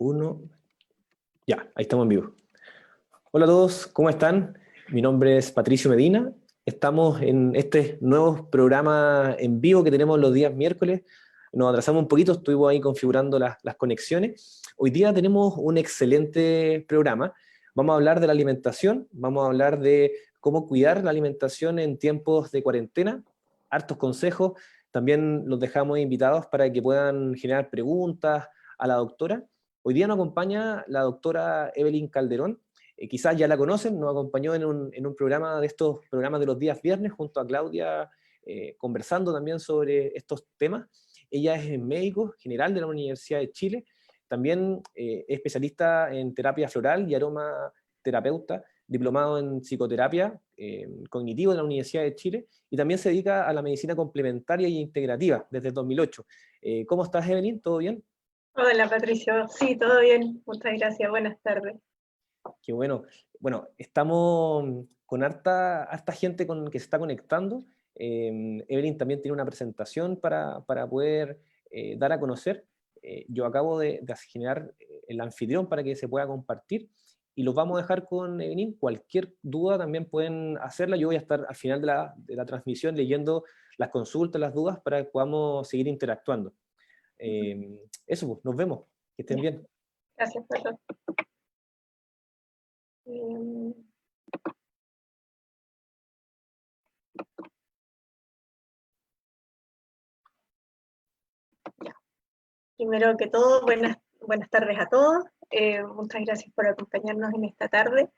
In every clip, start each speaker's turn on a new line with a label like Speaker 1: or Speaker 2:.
Speaker 1: Uno. Ya, ahí estamos en vivo. Hola a todos, ¿cómo están? Mi nombre es Patricio Medina. Estamos en este nuevo programa en vivo que tenemos los días miércoles. Nos atrasamos un poquito, estuvimos ahí configurando las conexiones. Hoy día tenemos un excelente programa. Vamos a hablar de la alimentación, vamos a hablar de cómo cuidar la alimentación en tiempos de cuarentena, hartos consejos. También los dejamos invitados para que puedan generar preguntas a la doctora. Hoy día nos acompaña la doctora Evelyn Calderón. Quizás ya la conocen, nos acompañó en un programa de estos programas de los días viernes junto a Claudia, conversando también sobre estos temas. Ella es médico general de la Universidad de Chile, también es especialista en terapia floral y aromaterapeuta, diplomado en psicoterapia cognitivo de la Universidad de Chile, y también se dedica a la medicina complementaria y integrativa desde el 2008. ¿Cómo estás, Evelyn? ¿Todo bien?
Speaker 2: Hola Patricio, sí, todo bien, muchas gracias, buenas tardes.
Speaker 1: Qué bueno. Bueno, estamos con harta gente que se está conectando. Evelyn también tiene una presentación para poder dar a conocer. Yo acabo de generar el anfitrión para que se pueda compartir y los vamos a dejar con Evelyn. Cualquier duda también pueden hacerla. Yo voy a estar al final de la transmisión leyendo las consultas, las dudas, para que podamos seguir interactuando. Eso, pues, nos vemos. Que estén bien.
Speaker 2: Gracias, Patricio. Primero que todo, buenas tardes a todos. Muchas gracias por acompañarnos en esta tarde.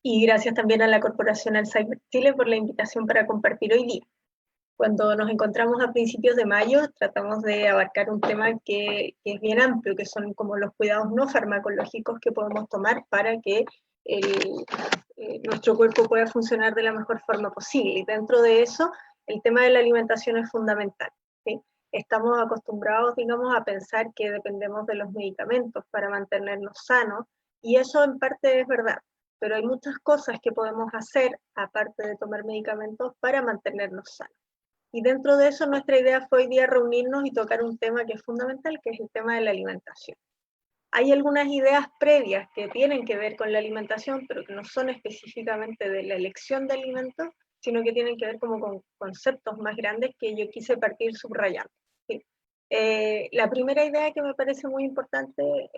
Speaker 2: Y gracias también a la Corporación Alzheimer Chile por la invitación para compartir hoy día. Cuando nos encontramos a principios de mayo, tratamos de abarcar un tema que es bien amplio, que son como los cuidados no farmacológicos que podemos tomar para que nuestro cuerpo pueda funcionar de la mejor forma posible. Y dentro de eso, el tema de la alimentación es fundamental, ¿sí? Estamos acostumbrados, digamos, a pensar que dependemos de los medicamentos para mantenernos sanos, y eso en parte es verdad, pero hay muchas cosas que podemos hacer, aparte de tomar medicamentos, para mantenernos sanos. Y dentro de eso nuestra idea fue hoy día reunirnos y tocar un tema que es fundamental, que es el tema de la alimentación. Hay algunas ideas previas que tienen que ver con la alimentación, pero que no son específicamente de la elección de alimentos, sino que tienen que ver como con conceptos más grandes que yo quise partir subrayando, ¿sí? La primera idea que me parece muy importante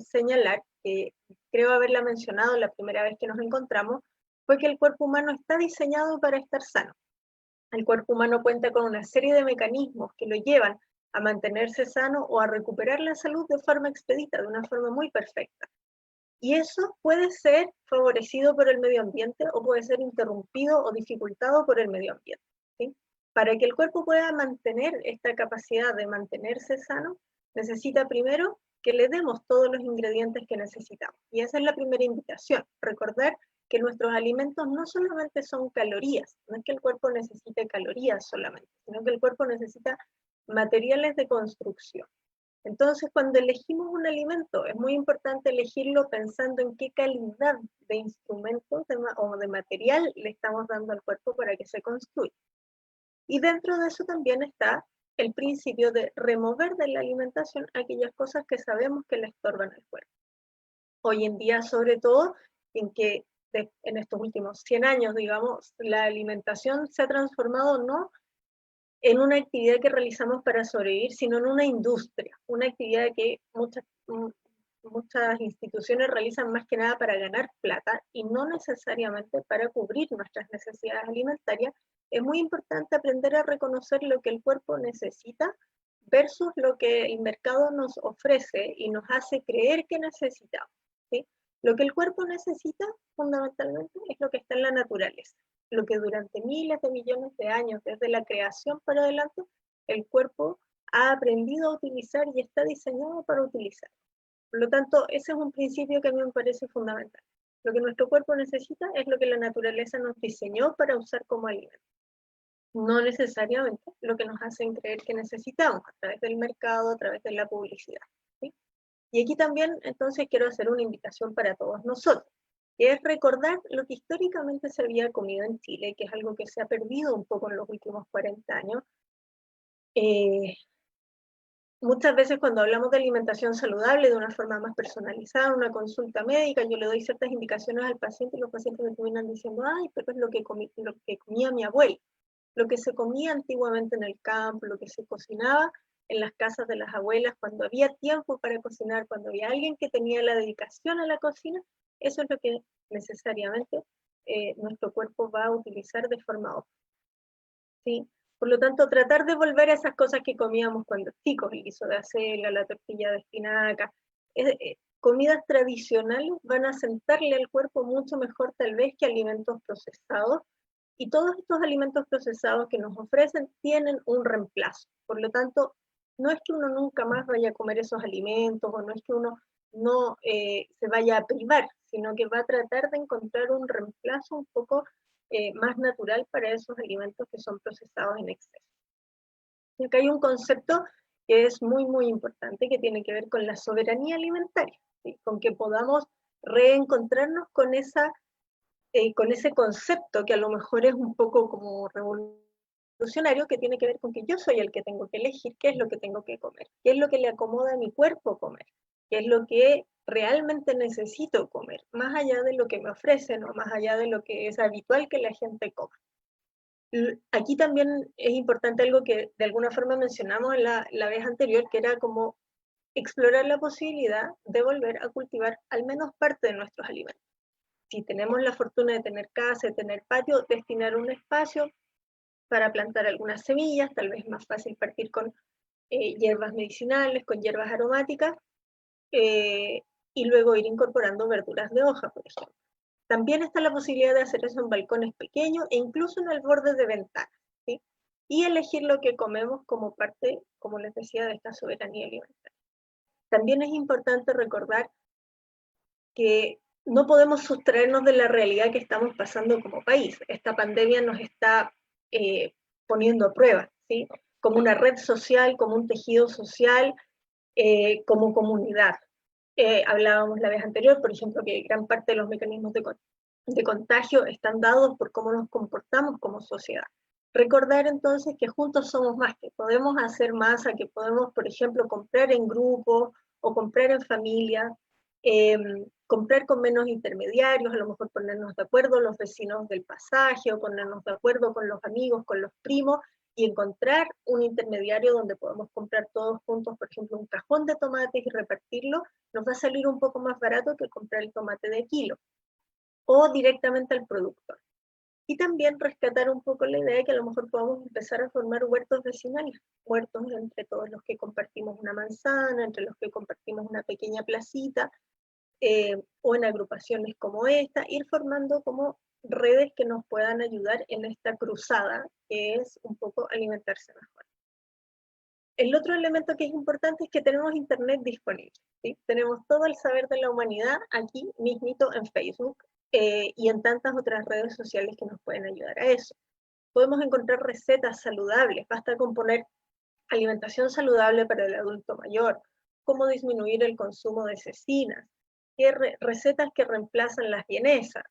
Speaker 2: señalar, que creo haberla mencionado la primera vez que nos encontramos, fue que el cuerpo humano está diseñado para estar sano. El cuerpo humano cuenta con una serie de mecanismos que lo llevan a mantenerse sano o a recuperar la salud de forma expedita, de una forma muy perfecta. Y eso puede ser favorecido por el medio ambiente o puede ser interrumpido o dificultado por el medio ambiente, ¿sí? Para que el cuerpo pueda mantener esta capacidad de mantenerse sano, necesita primero que le demos todos los ingredientes que necesitamos. Y esa es la primera invitación, recordar que nuestros alimentos no solamente son calorías, no es que el cuerpo necesite calorías solamente, sino que el cuerpo necesita materiales de construcción. Entonces, cuando elegimos un alimento, es muy importante elegirlo pensando en qué calidad de instrumentos o de material le estamos dando al cuerpo para que se construya. Y dentro de eso también está el principio de remover de la alimentación aquellas cosas que sabemos que le estorban al cuerpo. Hoy en día, sobre todo, en estos últimos 100 años, digamos, la alimentación se ha transformado no en una actividad que realizamos para sobrevivir, sino en una industria, una actividad que muchas instituciones realizan más que nada para ganar plata y no necesariamente para cubrir nuestras necesidades alimentarias. Es muy importante aprender a reconocer lo que el cuerpo necesita versus lo que el mercado nos ofrece y nos hace creer que necesitamos, ¿sí? Lo que el cuerpo necesita fundamentalmente es lo que está en la naturaleza, lo que durante miles de millones de años, desde la creación para adelante, el cuerpo ha aprendido a utilizar y está diseñado para utilizar. Por lo tanto, ese es un principio que a mí me parece fundamental. Lo que nuestro cuerpo necesita es lo que la naturaleza nos diseñó para usar como alimento. No necesariamente lo que nos hacen creer que necesitamos a través del mercado, a través de la publicidad, ¿sí? Y aquí también, entonces, quiero hacer una invitación para todos nosotros, que es recordar lo que históricamente se había comido en Chile, que es algo que se ha perdido un poco en los últimos 40 años. muchas veces cuando hablamos de alimentación saludable de una forma más personalizada, una consulta médica, yo le doy ciertas indicaciones al paciente y los pacientes me terminan diciendo, ay, pero es lo que comía mi abuela, lo que se comía antiguamente en el campo, lo que se cocinaba en las casas de las abuelas, cuando había tiempo para cocinar, cuando había alguien que tenía la dedicación a la cocina, eso es lo que necesariamente nuestro cuerpo va a utilizar de forma óptima, ¿sí? Por lo tanto, tratar de volver a esas cosas que comíamos cuando chicos, el guiso de acelga, la tortilla de espinaca, comidas tradicionales van a sentarle al cuerpo mucho mejor tal vez que alimentos procesados, y todos estos alimentos procesados que nos ofrecen tienen un reemplazo. Por lo tanto, no es que uno nunca más vaya a comer esos alimentos, o no es que uno no se vaya a privar, sino que va a tratar de encontrar un reemplazo un poco más natural para esos alimentos que son procesados en exceso. Y acá hay un concepto que es muy, muy importante, que tiene que ver con la soberanía alimentaria, ¿sí? Con que podamos reencontrarnos con ese concepto que a lo mejor es un poco como revolucionario, que tiene que ver con que yo soy el que tengo que elegir qué es lo que tengo que comer, qué es lo que le acomoda a mi cuerpo comer, qué es lo que realmente necesito comer, más allá de lo que me ofrecen o más allá de lo que es habitual que la gente coma. Aquí también es importante algo que de alguna forma mencionamos la vez anterior, que era como explorar la posibilidad de volver a cultivar al menos parte de nuestros alimentos. Si tenemos la fortuna de tener casa, de tener patio, destinar un espacio para plantar algunas semillas, tal vez es más fácil partir con hierbas medicinales, con hierbas aromáticas, y luego ir incorporando verduras de hoja, por ejemplo. También está la posibilidad de hacer eso en balcones pequeños e incluso en el borde de ventanas, ¿sí? Y elegir lo que comemos como parte, como les decía, de esta soberanía alimentaria. También es importante recordar que no podemos sustraernos de la realidad que estamos pasando como país. Esta pandemia nos está poniendo a prueba, ¿sí? Como una red social, como un tejido social, como comunidad. Hablábamos la vez anterior, por ejemplo, que gran parte de los mecanismos de contagio están dados por cómo nos comportamos como sociedad. Recordar entonces que juntos somos más, que podemos hacer más, a que podemos, por ejemplo, comprar en grupo o comprar en familia, comprar con menos intermediarios, a lo mejor ponernos de acuerdo los vecinos del pasaje, o ponernos de acuerdo con los amigos, con los primos, y encontrar un intermediario donde podemos comprar todos juntos, por ejemplo, un cajón de tomates y repartirlo, nos va a salir un poco más barato que comprar el tomate de kilo, o directamente al productor. Y también rescatar un poco la idea de que a lo mejor podamos empezar a formar huertos vecinales, huertos entre todos los que compartimos una manzana, entre los que compartimos una pequeña placita, o en agrupaciones como esta, ir formando como redes que nos puedan ayudar en esta cruzada, que es un poco alimentarse mejor. El otro elemento que es importante es que tenemos internet disponible, ¿sí? Tenemos todo el saber de la humanidad aquí mismito en Facebook, y en tantas otras redes sociales que nos pueden ayudar a eso. Podemos encontrar recetas saludables, basta con poner alimentación saludable para el adulto mayor, cómo disminuir el consumo de cecinas, recetas que reemplazan las vienesas.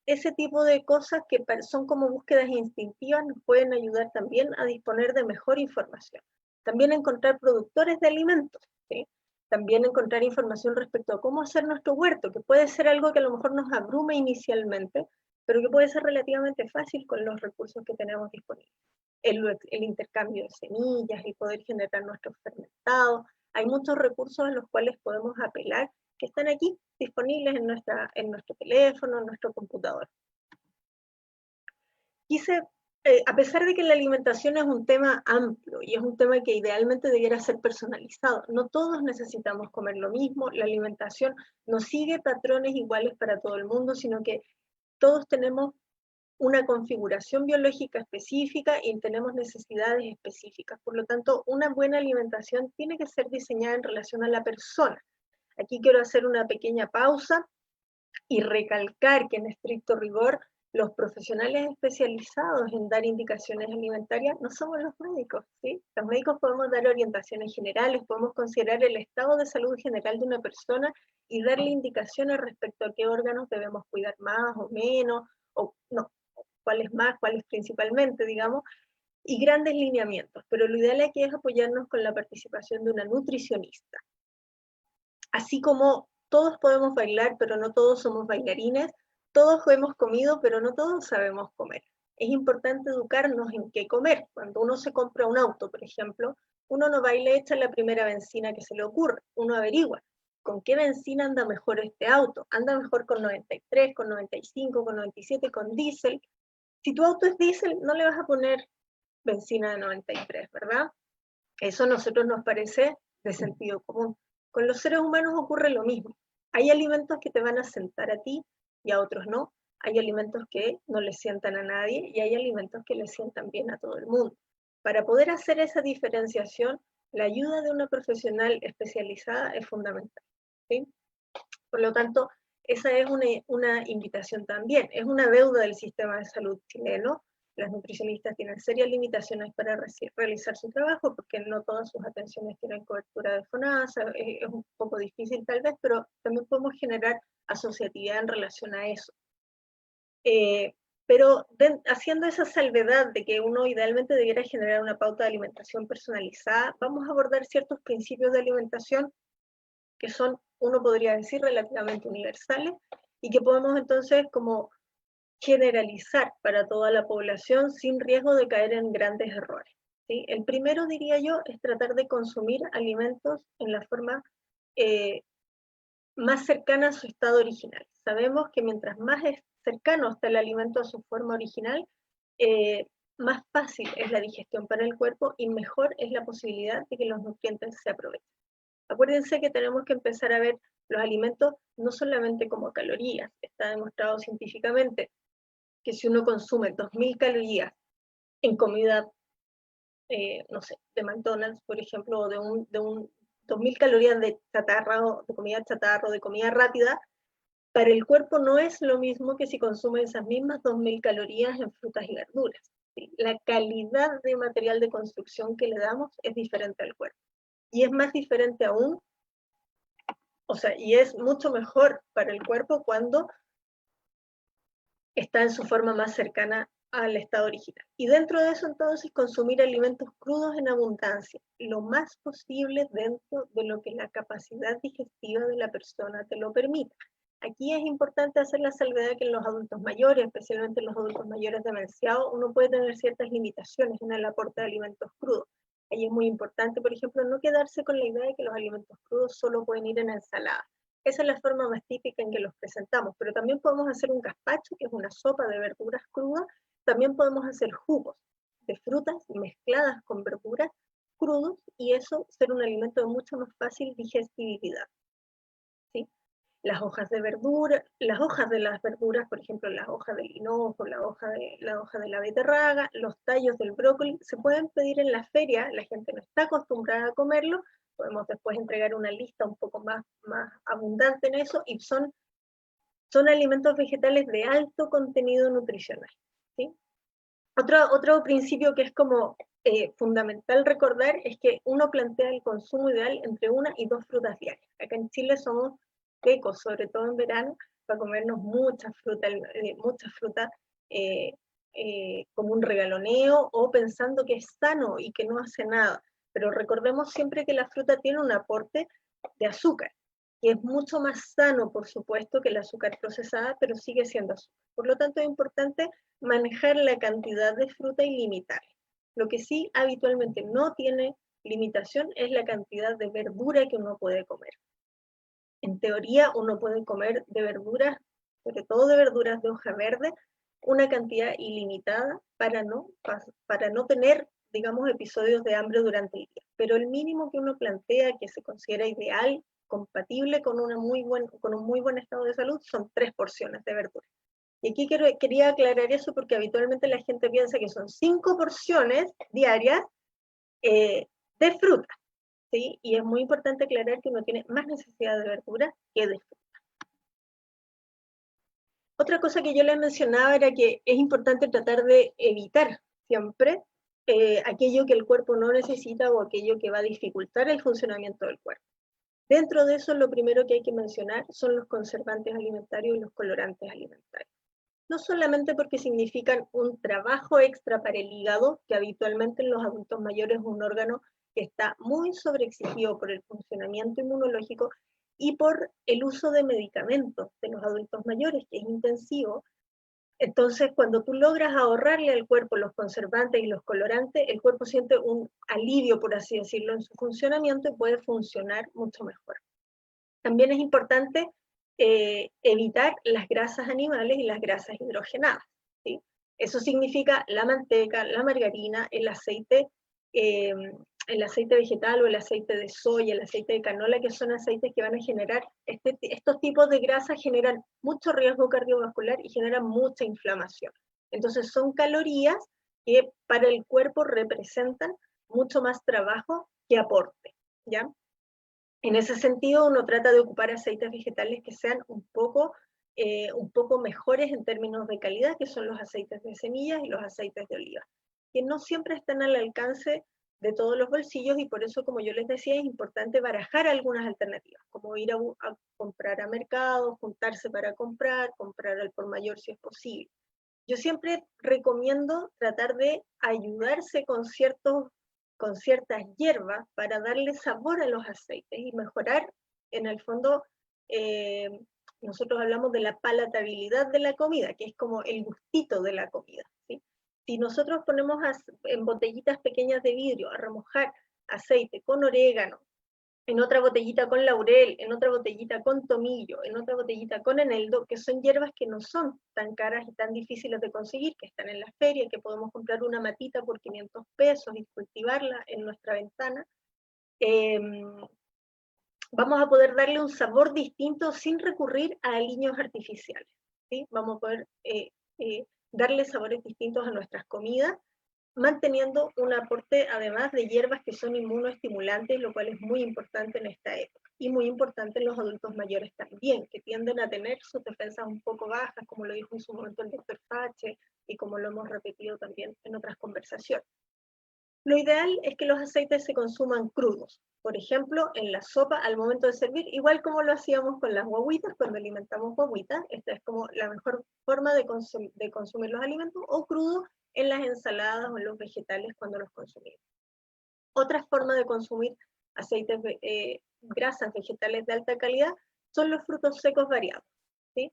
Speaker 2: Ese tipo de cosas que son como búsquedas instintivas nos pueden ayudar también a disponer de mejor información. También encontrar productores de alimentos, ¿sí? También encontrar información respecto a cómo hacer nuestro huerto, que puede ser algo que a lo mejor nos abruma inicialmente, pero que puede ser relativamente fácil con los recursos que tenemos disponibles. El intercambio de semillas, el poder generar nuestros fermentados. Hay muchos recursos a los cuales podemos apelar que están aquí disponibles en nuestro teléfono, en nuestro computador. A pesar de que la alimentación es un tema amplio y es un tema que idealmente debiera ser personalizado, no todos necesitamos comer lo mismo, la alimentación no sigue patrones iguales para todo el mundo, sino que todos tenemos una configuración biológica específica y tenemos necesidades específicas. Por lo tanto, una buena alimentación tiene que ser diseñada en relación a la persona. Aquí quiero hacer una pequeña pausa y recalcar que en estricto rigor los profesionales especializados en dar indicaciones alimentarias no somos los médicos, ¿sí? Los médicos podemos dar orientaciones generales, podemos considerar el estado de salud general de una persona y darle indicaciones respecto a qué órganos debemos cuidar más o menos, o no, cuáles más, cuáles principalmente, digamos, y grandes lineamientos, pero lo ideal aquí es apoyarnos con la participación de una nutricionista. Así como todos podemos bailar, pero no todos somos bailarines, todos hemos comido, pero no todos sabemos comer. Es importante educarnos en qué comer. Cuando uno se compra un auto, por ejemplo, uno no va y le echa la primera benzina que se le ocurre, uno averigua con qué benzina anda mejor este auto. Anda mejor con 93, con 95, con 97, con diésel. Si tu auto es diésel, no le vas a poner benzina de 93, ¿verdad? Eso a nosotros nos parece de sentido común. Con los seres humanos ocurre lo mismo. Hay alimentos que te van a sentar a ti y a otros no. Hay alimentos que no les sientan a nadie y hay alimentos que les sientan bien a todo el mundo. Para poder hacer esa diferenciación, la ayuda de una profesional especializada es fundamental, ¿sí? Por lo tanto, esa es una invitación también. Es una deuda del sistema de salud chileno. Las nutricionistas tienen serias limitaciones para realizar su trabajo porque no todas sus atenciones tienen cobertura de FONASA. Es un poco difícil tal vez, pero también podemos generar asociatividad en relación a eso. Pero haciendo esa salvedad de que uno idealmente debiera generar una pauta de alimentación personalizada, vamos a abordar ciertos principios de alimentación que son, uno podría decir, relativamente universales y que podemos entonces como generalizar para toda la población sin riesgo de caer en grandes errores, ¿sí? El primero, diría yo, es tratar de consumir alimentos en la forma más cercana a su estado original. Sabemos que mientras más cercano está el alimento a su forma original, más fácil es la digestión para el cuerpo y mejor es la posibilidad de que los nutrientes se aprovechen. Acuérdense que tenemos que empezar a ver los alimentos no solamente como calorías. Está demostrado científicamente que si uno consume 2000 calorías en comida, no sé, de McDonald's, por ejemplo, o de un 2000 calorías de chatarra, o de comida chatarra, o de comida rápida, para el cuerpo no es lo mismo que si consume esas mismas 2000 calorías en frutas y verduras, ¿sí? La calidad de material de construcción que le damos es diferente al cuerpo. Y es más diferente aún, o sea, y es mucho mejor para el cuerpo cuando está en su forma más cercana al estado original. Y dentro de eso, entonces, consumir alimentos crudos en abundancia, lo más posible dentro de lo que la capacidad digestiva de la persona te lo permita. Aquí es importante hacer la salvedad que en los adultos mayores, especialmente en los adultos mayores demenciados, uno puede tener ciertas limitaciones en el aporte de alimentos crudos. Ahí es muy importante, por ejemplo, no quedarse con la idea de que los alimentos crudos solo pueden ir en ensalada. Esa es la forma más típica en que los presentamos, pero también podemos hacer un gazpacho, que es una sopa de verduras crudas. También podemos hacer jugos de frutas mezcladas con verduras crudos y eso ser un alimento de mucha más fácil digestibilidad, ¿sí? Las hojas de verdura, las hojas de las verduras, por ejemplo, las hojas del hinojo, la hoja de la beterraga, los tallos del brócoli, se pueden pedir en la feria, la gente no está acostumbrada a comerlo, podemos después entregar una lista un poco más abundante en eso, y son alimentos vegetales de alto contenido nutricional, ¿sí? Otro principio que es como fundamental recordar es que uno plantea el consumo ideal entre 1 y 2 frutas diarias. Acá en Chile somos pecos, sobre todo en verano, para comernos mucha fruta como un regaloneo o pensando que es sano y que no hace nada. Pero recordemos siempre que la fruta tiene un aporte de azúcar, que es mucho más sano, por supuesto, que el azúcar procesada, pero sigue siendo azúcar. Por lo tanto, es importante manejar la cantidad de fruta y limitarla. Lo que sí habitualmente no tiene limitación es la cantidad de verdura que uno puede comer. En teoría, uno puede comer de verduras, sobre todo de verduras de hoja verde, una cantidad ilimitada para no tener, digamos, episodios de hambre durante el día. Pero el mínimo que uno plantea, que se considera ideal, compatible con un muy buen estado de salud, son 3 porciones de verdura. Y aquí quería aclarar eso porque habitualmente la gente piensa que son 5 porciones diarias de fruta, ¿sí? Y es muy importante aclarar que uno tiene más necesidad de verdura que de fruta. Otra cosa que yo les mencionaba era que es importante tratar de evitar siempre aquello que el cuerpo no necesita o aquello que va a dificultar el funcionamiento del cuerpo. Dentro de eso, lo primero que hay que mencionar son los conservantes alimentarios y los colorantes alimentarios. no solamente porque significan un trabajo extra para el hígado, que habitualmente en los adultos mayores es un órgano que está muy sobreexigido por el funcionamiento inmunológico y por el uso de medicamentos de los adultos mayores, que es intensivo. Entonces, cuando tú logras ahorrarle al cuerpo los conservantes y los colorantes, el cuerpo siente un alivio, por así decirlo, en su funcionamiento y puede funcionar mucho mejor. También es importante evitar las grasas animales y las grasas hidrogenadas, ¿sí? Eso significa la manteca, la margarina, el aceite vegetal o el aceite de soya, el aceite de canola, que son aceites que van a generar, estos tipos de grasas generan mucho riesgo cardiovascular y generan mucha inflamación. Entonces son calorías que para el cuerpo representan mucho más trabajo que aporte, ¿ya? En ese sentido, uno trata de ocupar aceites vegetales que sean un poco mejores en términos de calidad, que son los aceites de semillas y los aceites de oliva, que no siempre están al alcance de todos los bolsillos y por eso, como yo les decía, es importante barajar algunas alternativas, como ir a comprar a mercados, juntarse para comprar al por mayor si es posible. Yo siempre recomiendo tratar de ayudarse con ciertas hierbas para darle sabor a los aceites y mejorar, en el fondo, nosotros hablamos de la palatabilidad de la comida, que es como el gustito de la comida, ¿sí? Si nosotros ponemos en botellitas pequeñas de vidrio a remojar aceite con orégano, en otra botellita con laurel, en otra botellita con tomillo, en otra botellita con eneldo, que son hierbas que no son tan caras y tan difíciles de conseguir, que están en la feria, que podemos comprar una matita por 500 pesos y cultivarla en nuestra ventana. Vamos a poder darle un sabor distinto sin recurrir a aliños artificiales, ¿sí? Vamos a poder darle sabores distintos a nuestras comidas, manteniendo un aporte además de hierbas que son inmunoestimulantes, lo cual es muy importante en esta época, y muy importante en los adultos mayores también, que tienden a tener sus defensas un poco bajas, como lo dijo en su momento el doctor Fache, y como lo hemos repetido también en otras conversaciones. Lo ideal es que los aceites se consuman crudos, por ejemplo, en la sopa al momento de servir, igual como lo hacíamos con las guaguitas, cuando alimentamos guaguitas, esta es como la mejor forma de consumir los alimentos, o crudos en las ensaladas o en los vegetales cuando los consumimos. Otra forma de consumir aceites, grasas vegetales de alta calidad son los frutos secos variados, ¿sí?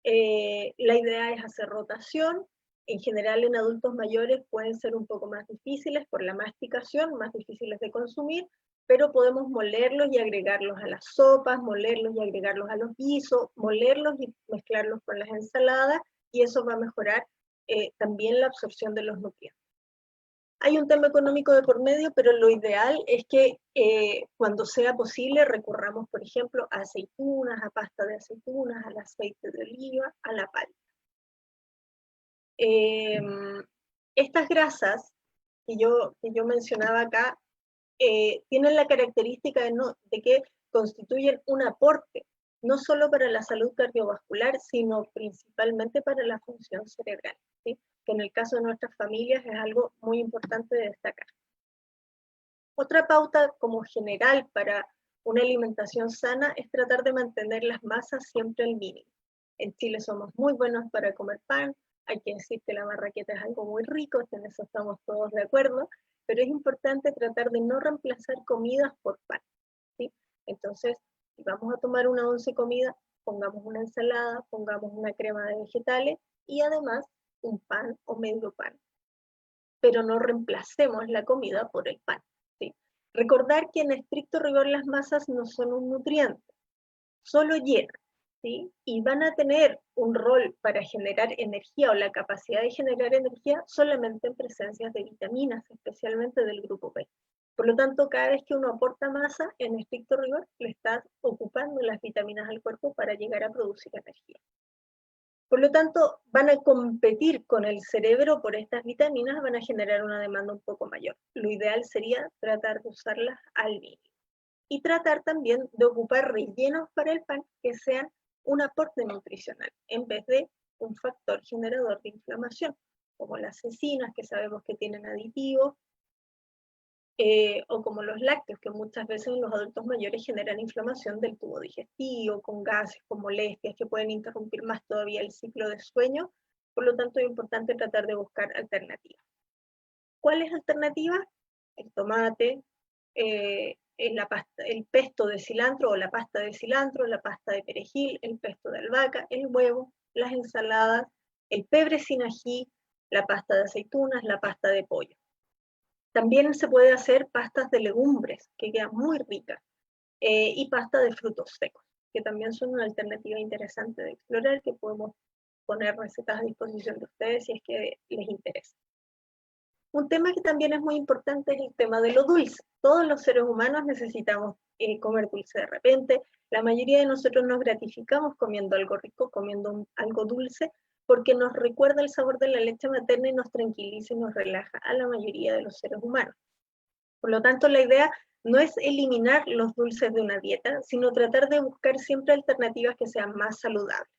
Speaker 2: La idea es hacer rotación. En general en adultos mayores pueden ser un poco más difíciles por la masticación, más difíciles de consumir, pero podemos molerlos y agregarlos a las sopas, molerlos y agregarlos a los guisos, molerlos y mezclarlos con las ensaladas, y eso va a mejorar también la absorción de los nutrientes. Hay un tema económico de por medio, pero lo ideal es que cuando sea posible recurramos, por ejemplo, a aceitunas, a pasta de aceitunas, al aceite de oliva, a la palta. Estas grasas que yo mencionaba acá tienen la característica de que constituyen un aporte, no solo para la salud cardiovascular, sino principalmente para la función cerebral, ¿sí? Que en el caso de nuestras familias es algo muy importante de destacar. Otra pauta como general para una alimentación sana es tratar de mantener las masas siempre al mínimo. En Chile somos muy buenos para comer pan, hay que decir que la marraqueta es algo muy rico, en eso estamos todos de acuerdo, pero es importante tratar de no reemplazar comidas por pan, ¿sí? Entonces, si vamos a tomar una once comida, pongamos una ensalada, pongamos una crema de vegetales y además un pan o medio pan. Pero no reemplacemos la comida por el pan, ¿sí? Recordar que en estricto rigor las masas no son un nutriente, solo llenan, ¿sí? Y van a tener un rol para generar energía o la capacidad de generar energía solamente en presencias de vitaminas, especialmente del grupo B. Por lo tanto, cada vez que uno aporta masa, en estricto rigor, le estás ocupando las vitaminas al cuerpo para llegar a producir energía. Por lo tanto, van a competir con el cerebro por estas vitaminas, van a generar una demanda un poco mayor. Lo ideal sería tratar de usarlas al mínimo. Y tratar también de ocupar rellenos para el pan que sean un aporte nutricional, en vez de un factor generador de inflamación, como las cecinas, que sabemos que tienen aditivos, o como los lácteos, que muchas veces en los adultos mayores generan inflamación del tubo digestivo, con gases, con molestias, que pueden interrumpir más todavía el ciclo de sueño, Por lo tanto, es importante tratar de buscar alternativas. ¿Cuáles alternativas? El tomate, el pesto de cilantro o la pasta de cilantro, la pasta de perejil, el pesto de albahaca, el huevo, las ensaladas, el pebre sin ají, la pasta de aceitunas, la pasta de pollo. También se puede hacer pastas de legumbres, que quedan muy ricas, y pasta de frutos secos, que también son una alternativa interesante de explorar, que podemos poner recetas a disposición de ustedes si es que les interesa. Un tema que también es muy importante es el tema de lo dulce. Todos los seres humanos necesitamos comer dulce de repente. La mayoría de nosotros nos gratificamos comiendo algo rico, comiendo algo dulce, porque nos recuerda el sabor de la leche materna y nos tranquiliza y nos relaja a la mayoría de los seres humanos. Por lo tanto, la idea no es eliminar los dulces de una dieta, sino tratar de buscar siempre alternativas que sean más saludables.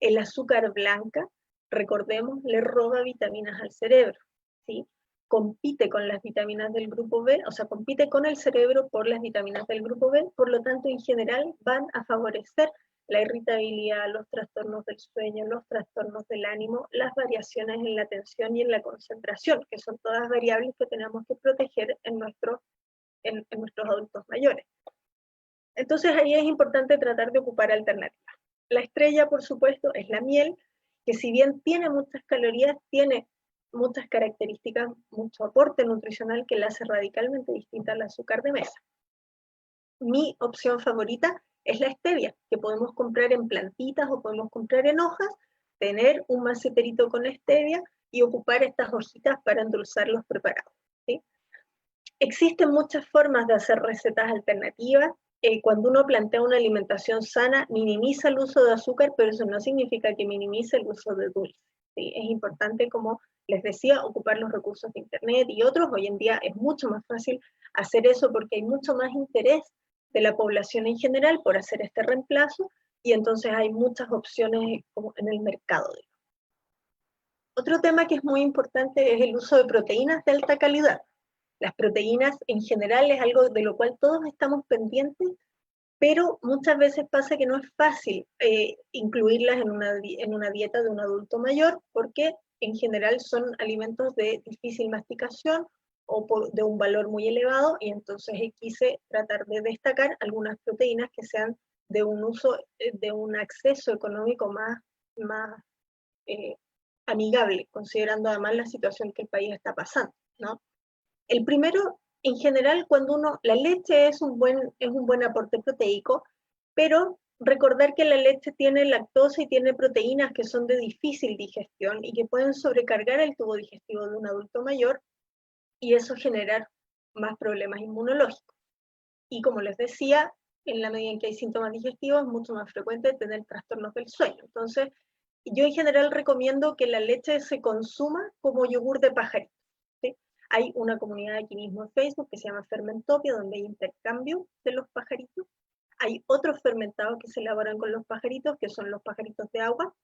Speaker 2: El azúcar blanca, recordemos, le roba vitaminas al cerebro, ¿sí? Compite con las vitaminas del grupo B, o sea, compite con el cerebro por las vitaminas del grupo B, por lo tanto, en general, van a favorecer la irritabilidad, los trastornos del sueño, los trastornos del ánimo, las variaciones en la atención y en la concentración, que son todas variables que tenemos que proteger en nuestros adultos mayores. Entonces, ahí es importante tratar de ocupar alternativas. La estrella, por supuesto, es la miel, que si bien tiene muchas calorías, tiene muchas características, mucho aporte nutricional que la hace radicalmente distinta al azúcar de mesa. Mi opción favorita es la stevia, que podemos comprar en plantitas o podemos comprar en hojas, tener un maceterito con stevia y ocupar estas hojitas para endulzar los preparados, ¿sí? Existen muchas formas de hacer recetas alternativas. Cuando uno plantea una alimentación sana, minimiza el uso de azúcar, pero eso no significa que minimice el uso de dulce, ¿sí? Es importante, como les decía, ocupar los recursos de Internet y otros. Hoy en día es mucho más fácil hacer eso porque hay mucho más interés de la población en general por hacer este reemplazo, y entonces hay muchas opciones como en el mercado. Otro tema que es muy importante es el uso de proteínas de alta calidad. Las proteínas en general es algo de lo cual todos estamos pendientes, pero muchas veces pasa que no es fácil incluirlas en una dieta de un adulto mayor, porque en general son alimentos de difícil masticación o de un valor muy elevado, y entonces quise tratar de destacar algunas proteínas que sean de un uso, de un acceso económico más amigable, considerando además la situación que el país está pasando, ¿no? El primero, en general, la leche es un buen aporte proteico, pero recordar que la leche tiene lactosa y tiene proteínas que son de difícil digestión y que pueden sobrecargar el tubo digestivo de un adulto mayor, y eso generar más problemas inmunológicos. Y como les decía, en la medida en que hay síntomas digestivos, es mucho más frecuente tener trastornos del sueño. Entonces, yo en general recomiendo que la leche se consuma como yogur de pajarito, ¿sí? Hay una comunidad aquí mismo en Facebook que se llama Fermentopia, donde hay intercambio de los pajaritos. Hay otros fermentados que se elaboran con los pajaritos, que son los pajaritos de agua,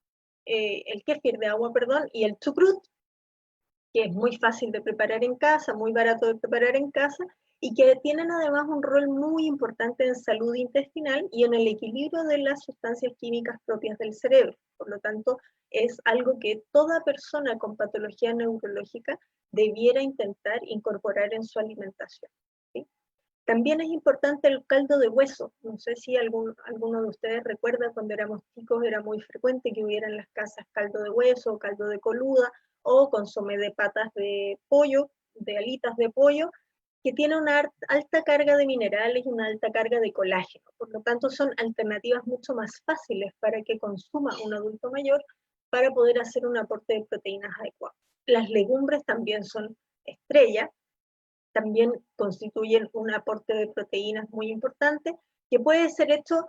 Speaker 2: el kéfir de agua, perdón, y el chucrut, que es muy fácil de preparar en casa, muy barato de preparar en casa, y que tienen además un rol muy importante en salud intestinal y en el equilibrio de las sustancias químicas propias del cerebro. Por lo tanto, es algo que toda persona con patología neurológica debiera intentar incorporar en su alimentación, ¿sí? También es importante el caldo de hueso. No sé si alguno de ustedes recuerda, cuando éramos chicos era muy frecuente que hubiera en las casas caldo de hueso, caldo de coluda, o consomé de patas de pollo, de alitas de pollo, que tiene una alta carga de minerales y una alta carga de colágeno. Por lo tanto, son alternativas mucho más fáciles para que consuma un adulto mayor para poder hacer un aporte de proteínas adecuado. Las legumbres también son estrella, también constituyen un aporte de proteínas muy importante, que puede ser hecho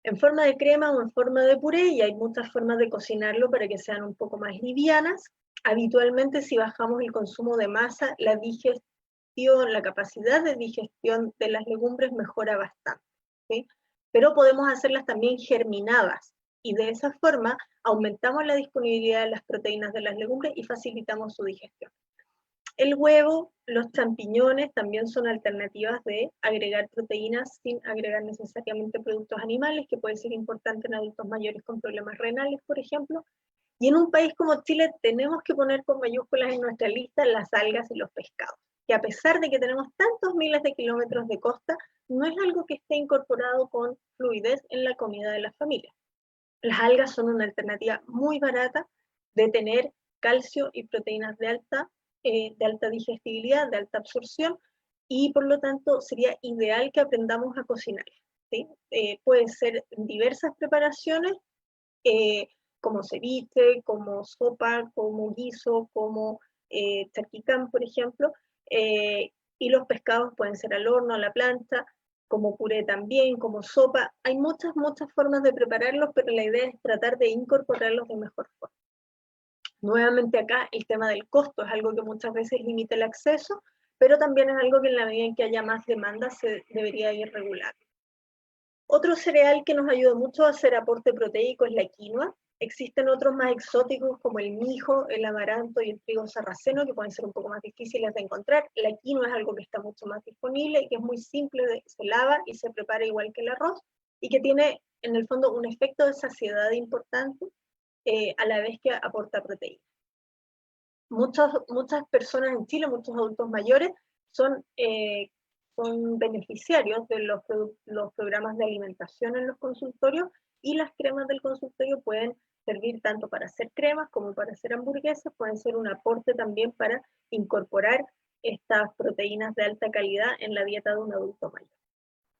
Speaker 2: en forma de crema o en forma de puré, y hay muchas formas de cocinarlo para que sean un poco más livianas. Habitualmente, si bajamos el consumo de masa, la capacidad de digestión de las legumbres mejora bastante, ¿sí? Pero podemos hacerlas también germinadas, y de esa forma aumentamos la disponibilidad de las proteínas de las legumbres y facilitamos su digestión. El huevo, los champiñones también son alternativas de agregar proteínas sin agregar necesariamente productos animales, que puede ser importante en adultos mayores con problemas renales, por ejemplo. Y en un país como Chile tenemos que poner con mayúsculas en nuestra lista las algas y los pescados, que a pesar de que tenemos tantos miles de kilómetros de costa, no es algo que esté incorporado con fluidez en la comida de las familias. Las algas son una alternativa muy barata de tener calcio y proteínas de alta digestibilidad, de alta absorción, y por lo tanto sería ideal que aprendamos a cocinar. ¿Sí? Pueden ser diversas preparaciones, como ceviche, como sopa, como guiso, como charquicán, por ejemplo, y los pescados pueden ser al horno, a la plancha, como puré también, como sopa. Hay muchas formas de prepararlos, pero la idea es tratar de incorporarlos de mejor forma. Nuevamente acá el tema del costo es algo que muchas veces limita el acceso, pero también es algo que en la medida en que haya más demanda se debería ir regulando. Otro cereal que nos ayuda mucho a hacer aporte proteico es la quinoa. Existen otros más exóticos como el mijo, el amaranto y el trigo sarraceno, que pueden ser un poco más difíciles de encontrar. La quinoa es algo que está mucho más disponible y que es muy simple, se lava y se prepara igual que el arroz, y que tiene en el fondo un efecto de saciedad importante, a la vez que aporta proteína. Muchas personas en Chile, muchos adultos mayores, son beneficiarios de los programas de alimentación en los consultorios, y las cremas del consultorio pueden servir tanto para hacer cremas como para hacer hamburguesas, pueden ser un aporte también para incorporar estas proteínas de alta calidad en la dieta de un adulto mayor.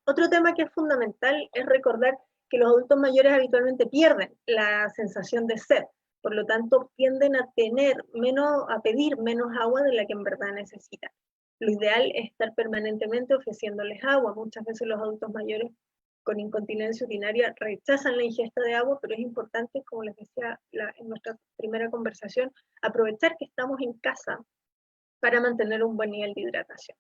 Speaker 2: Otro tema que es fundamental es recordar que los adultos mayores habitualmente pierden la sensación de sed, por lo tanto tienden a pedir menos agua de la que en verdad necesitan. Lo ideal es estar permanentemente ofreciéndoles agua. Muchas veces los adultos mayores con incontinencia urinaria rechazan la ingesta de agua, pero es importante, como les decía en nuestra primera conversación, aprovechar que estamos en casa para mantener un buen nivel de hidratación.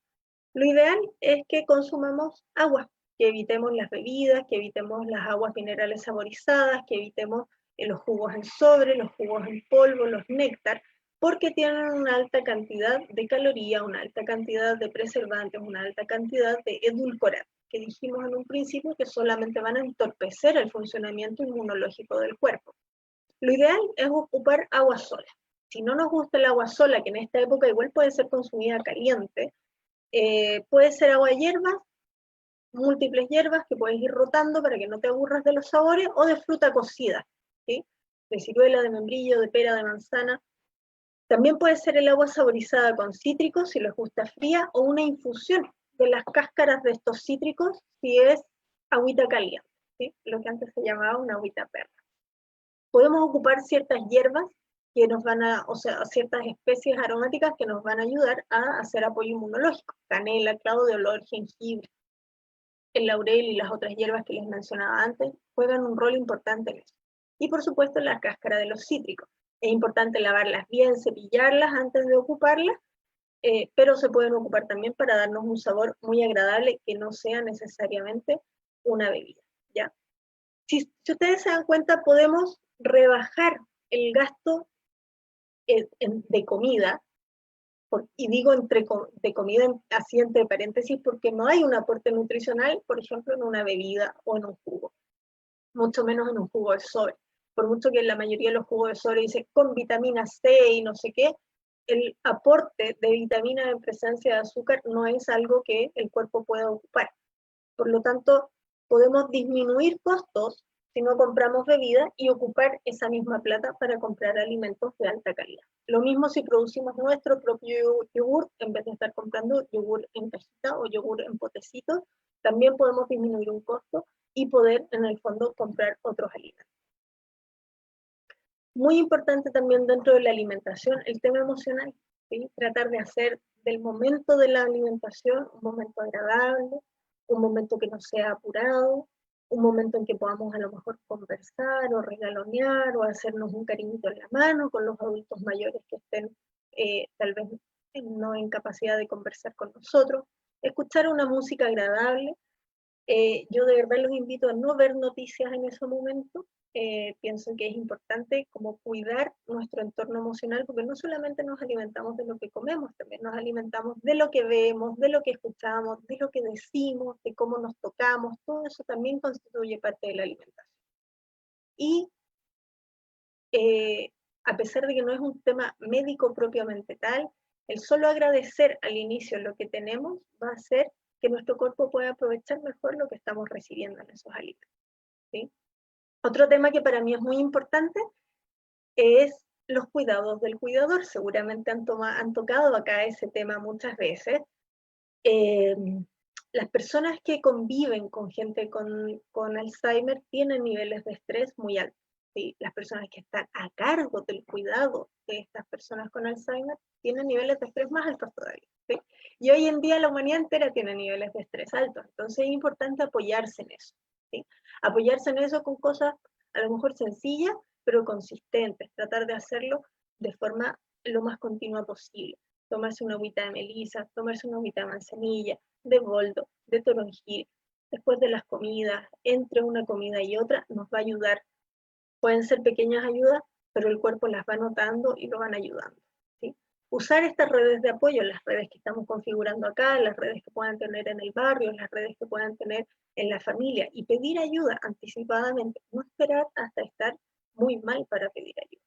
Speaker 2: Lo ideal es que consumamos agua, que evitemos las bebidas, que evitemos las aguas minerales saborizadas, que evitemos los jugos en sobre, los jugos en polvo, los néctar, porque tienen una alta cantidad de calorías, una alta cantidad de preservantes, una alta cantidad de edulcorantes, que dijimos en un principio que solamente van a entorpecer el funcionamiento inmunológico del cuerpo. Lo ideal es ocupar agua sola. Si no nos gusta el agua sola, que en esta época igual puede ser consumida caliente, puede ser agua de hierbas, múltiples hierbas que puedes ir rotando para que no te aburras de los sabores, o de fruta cocida, ¿sí? De ciruela, de membrillo, de pera, de manzana. También puede ser el agua saborizada con cítricos, si les gusta fría, o una infusión de las cáscaras de estos cítricos, si es agüita caliente, ¿sí? Lo que antes se llamaba una agüita perla. Podemos ocupar ciertas hierbas que nos van ciertas especies aromáticas que nos van a ayudar a hacer apoyo inmunológico. Canela, clavo de olor, jengibre, el laurel y las otras hierbas que les mencionaba antes juegan un rol importante en eso. Y por supuesto la cáscara de los cítricos. Es importante lavarlas bien, cepillarlas antes de ocuparlas, pero se pueden ocupar también para darnos un sabor muy agradable que no sea necesariamente una bebida, ¿ya? Si ustedes se dan cuenta, podemos rebajar el gasto de comida, y digo de comida así entre paréntesis, porque no hay un aporte nutricional, por ejemplo, en una bebida o en un jugo, mucho menos en un jugo de sobre. Por mucho que la mayoría de los jugos de sobre dice con vitamina C y no sé qué, el aporte de vitamina en presencia de azúcar no es algo que el cuerpo pueda ocupar. Por lo tanto, podemos disminuir costos si no compramos bebidas y ocupar esa misma plata para comprar alimentos de alta calidad. Lo mismo si producimos nuestro propio yogur, en vez de estar comprando yogur en cajita o yogur en potecitos, también podemos disminuir un costo y poder, en el fondo, comprar otros alimentos. Muy importante también dentro de la alimentación el tema emocional, ¿sí? Tratar de hacer del momento de la alimentación un momento agradable, un momento que no sea apurado, un momento en que podamos a lo mejor conversar o regalonear o hacernos un cariñito en la mano con los adultos mayores que estén tal vez no en capacidad de conversar con nosotros, escuchar una música agradable. Yo de verdad los invito a no ver noticias en ese momento. Pienso que es importante como cuidar nuestro entorno emocional, porque no solamente nos alimentamos de lo que comemos, también nos alimentamos de lo que vemos, de lo que escuchamos, de lo que decimos, de cómo nos tocamos. Todo eso también constituye parte de la alimentación. Y a pesar de que no es un tema médico propiamente tal, el solo agradecer al inicio lo que tenemos va a hacer que nuestro cuerpo pueda aprovechar mejor lo que estamos recibiendo en esos alimentos, ¿sí? Otro tema que para mí es muy importante es los cuidados del cuidador. Seguramente han tocado acá ese tema muchas veces. Las personas que conviven con gente con Alzheimer tienen niveles de estrés muy altos, ¿sí? Las personas que están a cargo del cuidado de estas personas con Alzheimer tienen niveles de estrés más altos todavía, ¿sí? Y hoy en día la humanidad entera tiene niveles de estrés altos, entonces es importante apoyarse en eso, ¿sí? Apoyarse en eso con cosas a lo mejor sencillas, pero consistentes, tratar de hacerlo de forma lo más continua posible. Tomarse una agüita de melisa, tomarse una agüita de manzanilla, de boldo, de toronjil, después de las comidas, entre una comida y otra, nos va a ayudar. Pueden ser pequeñas ayudas, pero el cuerpo las va notando y lo van ayudando, ¿sí? Usar estas redes de apoyo, las redes que estamos configurando acá, las redes que puedan tener en el barrio, las redes que puedan tener en la familia, y pedir ayuda anticipadamente, no esperar hasta estar muy mal para pedir ayuda.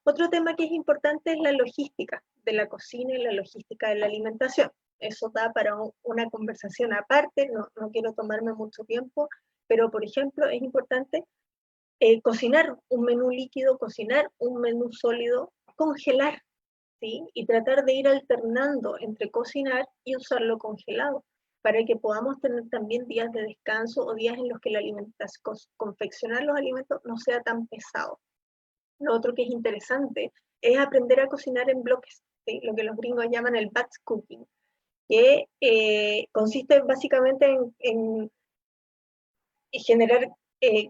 Speaker 2: Otro tema que es importante es la logística de la cocina y la logística de la alimentación. Eso da para una conversación aparte, no quiero tomarme mucho tiempo, pero por ejemplo es importante cocinar un menú líquido, cocinar un menú sólido, congelar, ¿sí? Y tratar de ir alternando entre cocinar y usarlo congelado, para que podamos tener también días de descanso o días en los que la alimentación, confeccionar los alimentos no sea tan pesado. Lo otro que es interesante es aprender a cocinar en bloques, ¿sí? Lo que los gringos llaman el batch cooking, que consiste básicamente en generar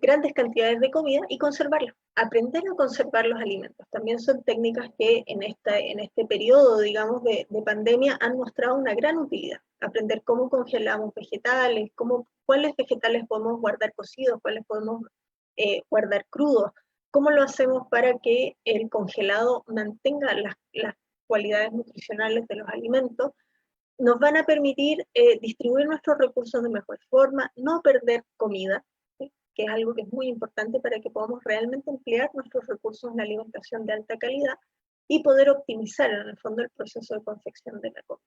Speaker 2: grandes cantidades de comida y conservarla. Aprender a conservar los alimentos. También son técnicas que en este periodo, digamos, de pandemia han mostrado una gran utilidad. Aprender cómo congelamos vegetales, cuáles vegetales podemos guardar cocidos, cuáles podemos guardar crudos, cómo lo hacemos para que el congelado mantenga las cualidades nutricionales de los alimentos. Nos van a permitir distribuir nuestros recursos de mejor forma, no perder comida, ¿sí? Que es algo que es muy importante para que podamos realmente emplear nuestros recursos en la alimentación de alta calidad y poder optimizar en el fondo el proceso de confección de la comida.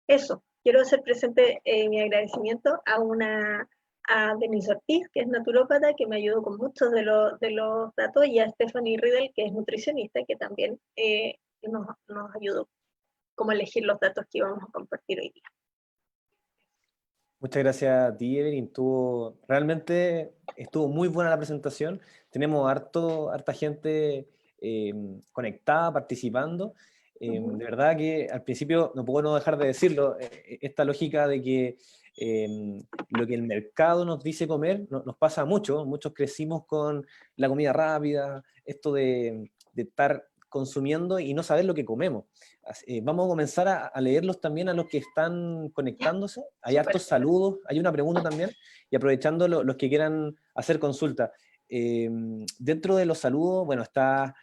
Speaker 2: Eso, quiero hacer presente mi agradecimiento a Denise Ortiz, que es naturópata, que me ayudó con muchos de los datos, y a Stephanie Riddle, que es nutricionista, que también nos ayudó cómo elegir los datos que íbamos a compartir hoy día.
Speaker 1: Muchas gracias a ti, Evelyn. Realmente estuvo muy buena la presentación. Tenemos harta gente conectada, participando. De verdad que al principio no puedo no dejar de decirlo, esta lógica de que lo que el mercado nos dice comer nos pasa mucho. Muchos crecimos con la comida rápida, esto de estar consumiendo y no saber lo que comemos. Vamos a comenzar a leerlos también a los que están conectándose. Hay hartos saludos, hay una pregunta también, y aprovechando los que quieran hacer consulta. Dentro de los saludos, bueno, está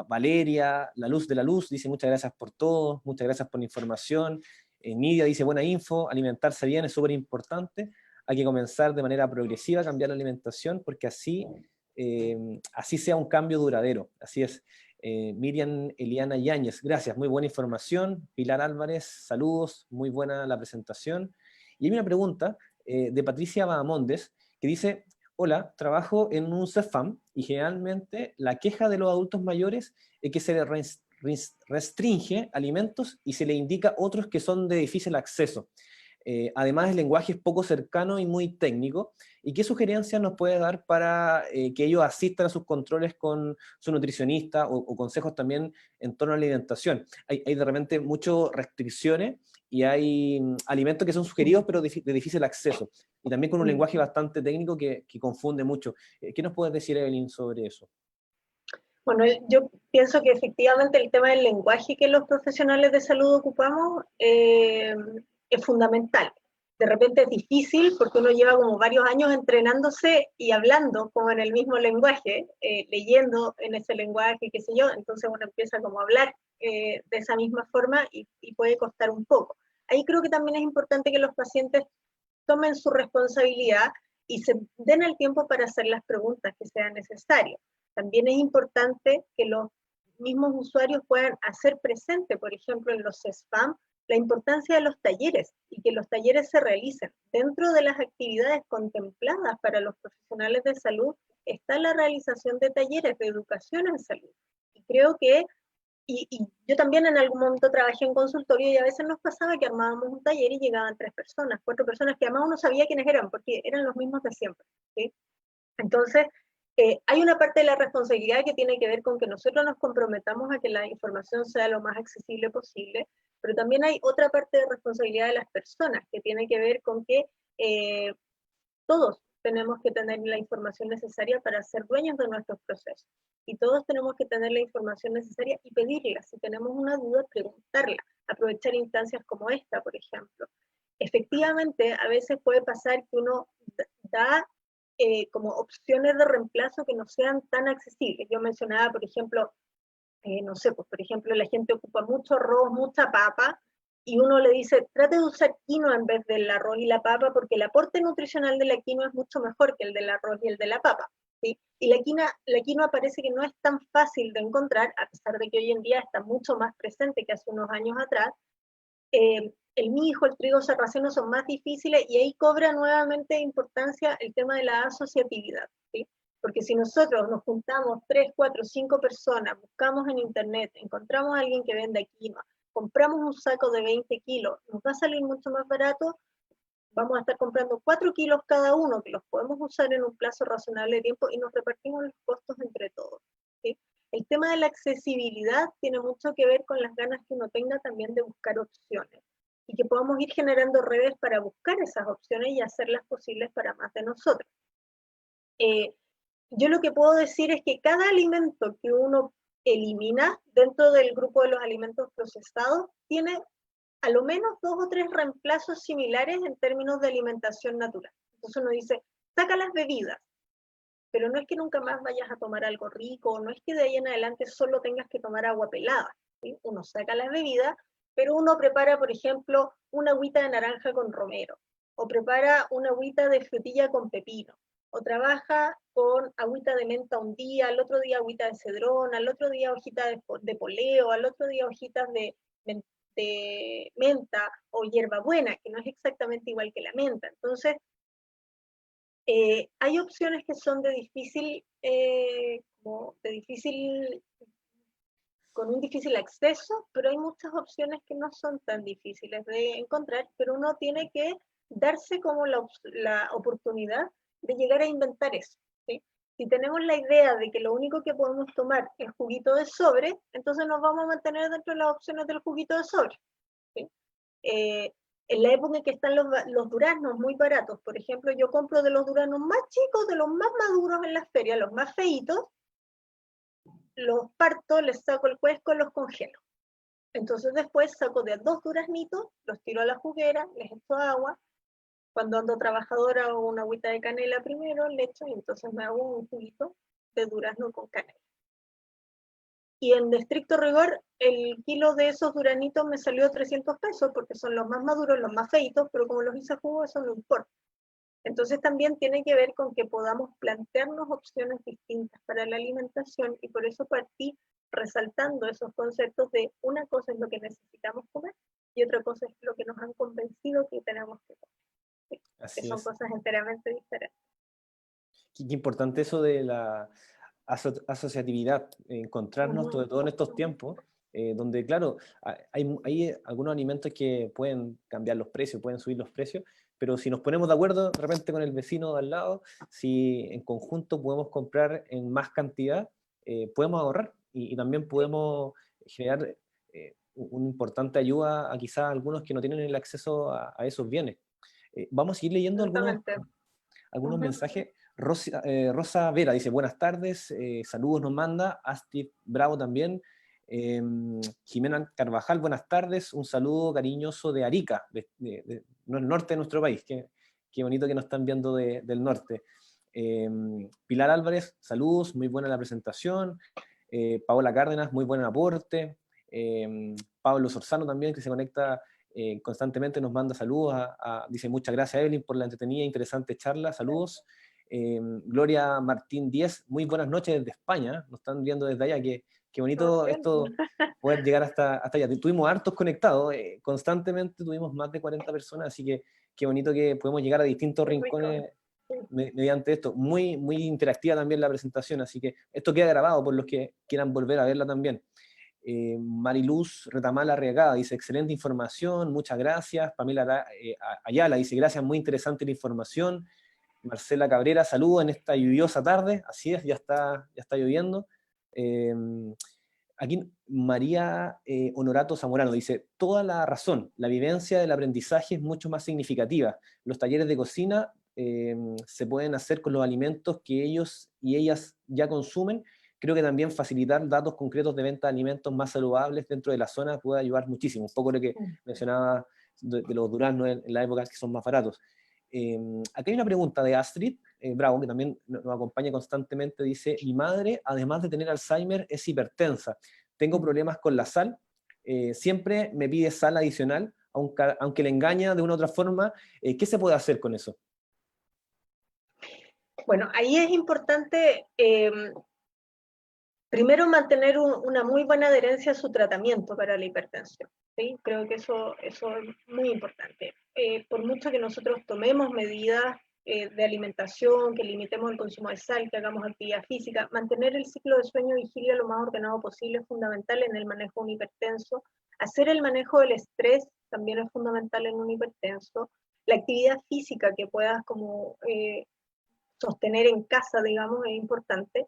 Speaker 1: Valeria, La Luz de la Luz, dice muchas gracias por todo, muchas gracias por la información. Nidia dice buena info, alimentarse bien es súper importante, hay que comenzar de manera progresiva a cambiar la alimentación, porque así sea un cambio duradero. Así es. Miriam Eliana Yáñez, gracias, muy buena información. Pilar Álvarez, saludos, muy buena la presentación. Y hay una pregunta de Patricia Bahamondes, que dice, hola, trabajo en un CEFAM y generalmente la queja de los adultos mayores es que se les restringe alimentos y se le indica otros que son de difícil acceso. Además, el lenguaje es poco cercano y muy técnico. ¿Y qué sugerencias nos puede dar para que ellos asistan a sus controles con su nutricionista o consejos también en torno a la alimentación? Hay de repente muchas restricciones y hay alimentos que son sugeridos pero de difícil acceso. Y también con un lenguaje bastante técnico que confunde mucho. ¿Qué nos puedes decir, Evelyn, sobre eso?
Speaker 2: Bueno, yo pienso que efectivamente el tema del lenguaje que los profesionales de salud ocupamos es fundamental. De repente es difícil porque uno lleva como varios años entrenándose y hablando como en el mismo lenguaje, leyendo en ese lenguaje, qué sé yo, entonces uno empieza como a hablar de esa misma forma y puede costar un poco. Ahí creo que también es importante que los pacientes tomen su responsabilidad y se den el tiempo para hacer las preguntas que sean necesarias. También es importante que los mismos usuarios puedan hacer presente, por ejemplo, en los spam, la importancia de los talleres y que los talleres se realicen. Dentro de las actividades contempladas para los profesionales de salud está la realización de talleres de educación en salud. Y creo que, y yo también en algún momento trabajé en consultorio y a veces nos pasaba que armábamos un taller y llegaban 3 personas, 4 personas que además uno sabía quiénes eran porque eran los mismos de siempre, ¿sí? Entonces, hay una parte de la responsabilidad que tiene que ver con que nosotros nos comprometamos a que la información sea lo más accesible posible, pero también hay otra parte de responsabilidad de las personas que tiene que ver con que todos tenemos que tener la información necesaria para ser dueños de nuestros procesos. Y todos tenemos que tener la información necesaria y pedirla. Si tenemos una duda, preguntarla. Aprovechar instancias como esta, por ejemplo. Efectivamente, a veces puede pasar que uno da como opciones de reemplazo que no sean tan accesibles. Yo mencionaba, por ejemplo, no sé, pues por ejemplo, la gente ocupa mucho arroz, mucha papa, y uno le dice, trate de usar quinoa en vez del arroz y la papa, porque el aporte nutricional de la quinoa es mucho mejor que el del arroz y el de la papa, ¿sí? Y la quinoa parece que no es tan fácil de encontrar, a pesar de que hoy en día está mucho más presente que hace unos años atrás. El mijo, el trigo sarraceno son más difíciles, y ahí cobra nuevamente importancia el tema de la asociatividad, ¿sí? Porque si nosotros nos juntamos 3, 4, 5 personas, buscamos en internet, encontramos a alguien que venda quinoa, compramos un saco de 20 kilos, nos va a salir mucho más barato, vamos a estar comprando 4 kilos cada uno, que los podemos usar en un plazo razonable de tiempo, y nos repartimos los costos entre todos, ¿sí? El tema de la accesibilidad tiene mucho que ver con las ganas que uno tenga también de buscar opciones, y que podamos ir generando redes para buscar esas opciones y hacerlas posibles para más de nosotros. Yo lo que puedo decir es que cada alimento que uno elimina dentro del grupo de los alimentos procesados tiene a lo menos 2 o 3 reemplazos similares en términos de alimentación natural. Entonces uno dice, saca las bebidas, pero no es que nunca más vayas a tomar algo rico, no es que de ahí en adelante solo tengas que tomar agua pelada, ¿sí? Uno saca las bebidas, pero uno prepara, por ejemplo, una agüita de naranja con romero, o prepara una agüita de frutilla con pepino, o trabaja con agüita de menta un día, al otro día agüita de cedrón, al otro día hojita de poleo, al otro día hojitas de menta o hierbabuena, que no es exactamente igual que la menta. Entonces, hay opciones que son con un difícil acceso, pero hay muchas opciones que no son tan difíciles de encontrar, pero uno tiene que darse como la oportunidad de llegar a inventar eso, ¿sí? Si tenemos la idea de que lo único que podemos tomar es juguito de sobre, entonces nos vamos a mantener dentro de las opciones del juguito de sobre, ¿sí? En la época en que están los duraznos muy baratos, por ejemplo, yo compro de los duraznos más chicos, de los más maduros en las ferias, los más feitos, los parto, les saco el cuesco, los congelo. Entonces después saco de 2 duraznitos, los tiro a la juguera, les echo agua. Cuando ando trabajadora hago una agüita de canela primero, le echo, y entonces me hago un juguito de durazno con canela. Y en estricto rigor, el kilo de esos duranitos me salió 300 pesos, porque son los más maduros, los más feitos, pero como los hice jugo, eso no importa. Entonces también tiene que ver con que podamos plantearnos opciones distintas para la alimentación, y por eso partí resaltando esos conceptos de una cosa es lo que necesitamos comer y otra cosa es lo que nos han convencido que tenemos que comer, que son cosas enteramente diferentes.
Speaker 1: Qué importante eso de la asociatividad, encontrarnos sobre todo en estos tiempos, donde claro, hay algunos alimentos que pueden cambiar los precios, pueden subir los precios, pero si nos ponemos de acuerdo de repente con el vecino de al lado, si en conjunto podemos comprar en más cantidad, podemos ahorrar y también podemos generar una importante ayuda a quizás algunos que no tienen el acceso a esos bienes. Vamos a ir leyendo algunos mensajes. Rosa Vera dice, buenas tardes, saludos nos manda, Astrid Bravo también, Jimena Carvajal, buenas tardes, un saludo cariñoso de Arica, no, el norte de nuestro país, qué bonito que nos están viendo del norte. Pilar Álvarez, saludos, muy buena la presentación. Paola Cárdenas, muy buen aporte. Pablo Sorzano también, que se conecta constantemente, nos manda saludos, dice muchas gracias Evelyn por la entretenida e interesante charla, saludos. Gloria Martín Díez, muy buenas noches desde España, nos están viendo desde allá, qué bonito
Speaker 2: Bien.
Speaker 1: esto, poder llegar hasta allá. Tuvimos hartos conectados, constantemente tuvimos más de 40 personas, así que qué bonito que podemos llegar a distintos
Speaker 2: Qué rico.
Speaker 1: rincones mediante esto. Muy, muy interactiva también la presentación, así que esto queda grabado por los que quieran volver a verla también. Mariluz Retamal Arriagada dice, excelente información, muchas gracias. Pamela Ayala dice, gracias, muy interesante la información. Marcela Cabrera, saludos en esta lluviosa tarde, así es, ya está lloviendo. Aquí María Honorato Zamorano dice, toda la razón, la vivencia del aprendizaje es mucho más significativa. Los talleres de cocina se pueden hacer con los alimentos que ellos y ellas ya consumen. Creo que también facilitar datos concretos de venta de alimentos más saludables dentro de la zona puede ayudar muchísimo. Un poco lo que mencionaba de los duraznos en la época que son más baratos. Aquí hay una pregunta de Astrid Bravo, que también nos acompaña constantemente, dice, mi madre, además de tener Alzheimer, es hipertensa. Tengo problemas con la sal, siempre me pide sal adicional, aunque le engaña de una u otra forma. ¿Qué se puede hacer con eso?
Speaker 2: Bueno, ahí es importante primero mantener una muy buena adherencia a su tratamiento para la hipertensión. ¿Sí? Creo que eso es muy importante. Por mucho que nosotros tomemos medidas de alimentación, que limitemos el consumo de sal, que hagamos actividad física, mantener el ciclo de sueño-vigilia lo más ordenado posible es fundamental en el manejo de un hipertenso. Hacer el manejo del estrés también es fundamental en un hipertenso. La actividad física que puedas como sostener en casa, digamos, es importante.